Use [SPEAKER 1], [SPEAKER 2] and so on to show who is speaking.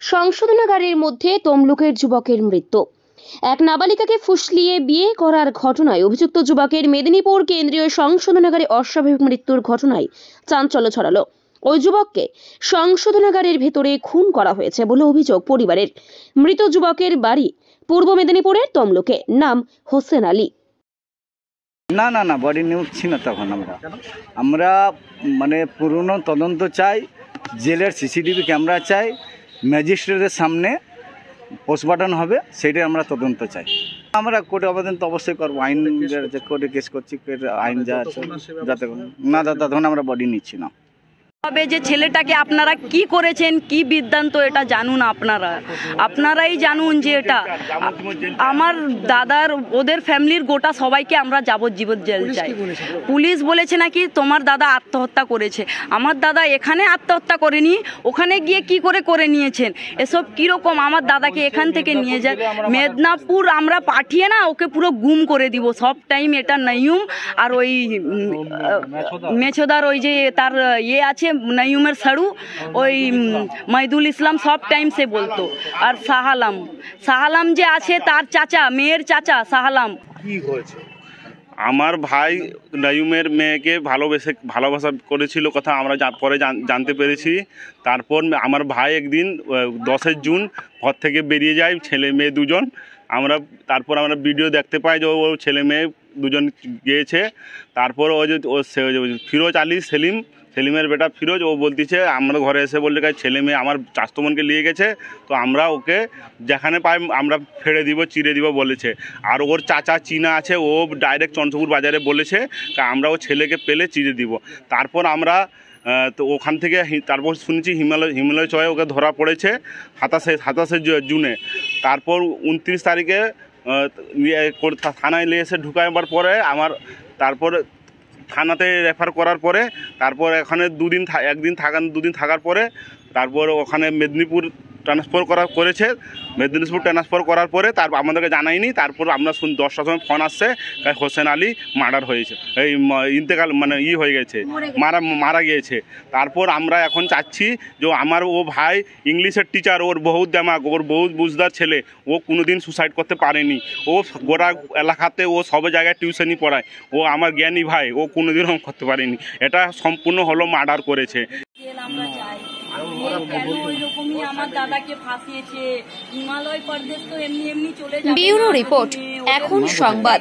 [SPEAKER 1] সংশোধনাগারের মধ্যে তমলুকের যুবকের মৃত্যু। এক নাবালিকাকে ফুসলিয়ে বিয়ে করার ঘটনায় অভিযুক্ত যুবকের মেদিনীপুর কেন্দ্রীয় সংশোধনাগারে অস্বাভাবিক মৃত্যুর ঘটনায় চাঞ্চল্য ছড়ালো। ওই যুবককে সংশোধনাগারের ভেতরে খুন করা হয়েছে বলে অভিযোগ পরিবারের। মৃত যুবকের বাড়ি পূর্ব মেদিনীপুরের তমলুকে, নাম হোসেন আলী।
[SPEAKER 2] না না না বডি নিউচ্ছি না। তখন আমরা মানে পুরনো তদন্ত চাই, জেলের সিসিটিভি ক্যামেরা চাই, ম্যাজিস্ট্রেটের সামনে পোস্টমর্টম হবে, সেটাই আমরা তদন্ত চাই। আমরা কোর্টে আবেদন তো অবশ্যই করবো, আইন কোর্টে কেস করছি, আইন যা আছে যাতে না দাদা তখন আমরা বডি নিচ্ছি না।
[SPEAKER 3] তবে যে ছেলেটাকে আপনারা কি করেছেন, কি বৃত্তান্ত, এটা জানুন, আপনারাই জানুন। যে এটা আমার দাদার, ওদের ফ্যামিলির গোটা সবাইকে আমরা যাবজ্জীবন জেল চাই। পুলিশ বলেছে নাকি তোমার দাদা আত্মহত্যা করেছে। আমার দাদা এখানে আত্মহত্যা করেনি, ওখানে গিয়ে কি করে নিয়েছেন, এসব কীরকম? আমার দাদাকে এখান থেকে নিয়ে যায় মেদিনীপুর, আমরা পাঠিয়ে না ওকে পুরো গুম করে দিব সব টাইম। এটা নয়ুম আর ওই মেছোদার ওই যে তার ইয়ে আছে নয়ুমের সাড়ু, ওই মহিদুল ইসলাম সব টাইম সে বলতো। আর সাহালাম যে আছে তার চাচা, মেয়ের চাচা সাহালাম।
[SPEAKER 2] কি হয়েছে?
[SPEAKER 4] আমার ভাই নয়ুমের মেয়েকে ভালোবাসা করেছিল কথা আমরা পরে জানতে পেরেছি। তারপর আমার ভাই একদিন 10 জুন ঘর থেকে বেরিয়ে যায়, ছেলে মেয়ে দুজন। তারপর আমরা ভিডিও দেখতে পাই যে ও ছেলে মেয়ে দুজন গিয়েছে। তারপর ও যে ফিরোজ আলী সেলিমের বেটা ফিরোজ, ও বলতেছে আমরা ঘরে এসে বললে ছেলে মেয়ে আমার চাচাতো বোনকে নিয়ে গেছে, তো আমরা ওকে যেখানে পাই আমরা ফেড়ে দিব, চিড়ে দিব বলেছে। আর ওর চাচা চীনা আছে, ও ডাইরেক্ট চন্দ্রপুর বাজারে বলেছে আমরা ও ছেলেকে পেলে চিড়ে দিব। তারপর আমরা তো ওখান থেকে তারপর শুনেছি হিমালয় চয়ে ওকে ধরা পড়েছে 27 জুনে। তারপর 29 তারিখে থানায় নিয়ে এসে ঢুকাবার পরে তারপর থানাতে রেফার করার পরে তারপর এখানে দুদিন থাকার পরে তারপর ওখানে মেদিনীপুর ট্রান্সফার করার পরে তারপর আমাদেরকে জানায়নি। তারপর আমরা 10টার সময় ফোন আসছে হোসেন আলী মার্ডার হয়েছে, এই ইন্তেকাল মানে হয়ে গেছে, মারা গিয়েছে। তারপর আমরা এখন চাচ্ছি যে আমার ও ভাই ইংলিশের টিচার, ওর বহুত দেমাগ, ওর বহুত বুঝদার ছেলে, ও কোনোদিন সুসাইড করতে পারেনি। ও গোটা এলাকাতে ও সব জায়গায় টিউশনই পড়ায়, ও আমার জ্ঞানী ভাই, ও কোনোদিনও করতে পারেনি। এটা সম্পূর্ণ হলো মার্ডার করেছে।
[SPEAKER 1] ব্যুরো রিপোর্ট, এখন সংবাদ।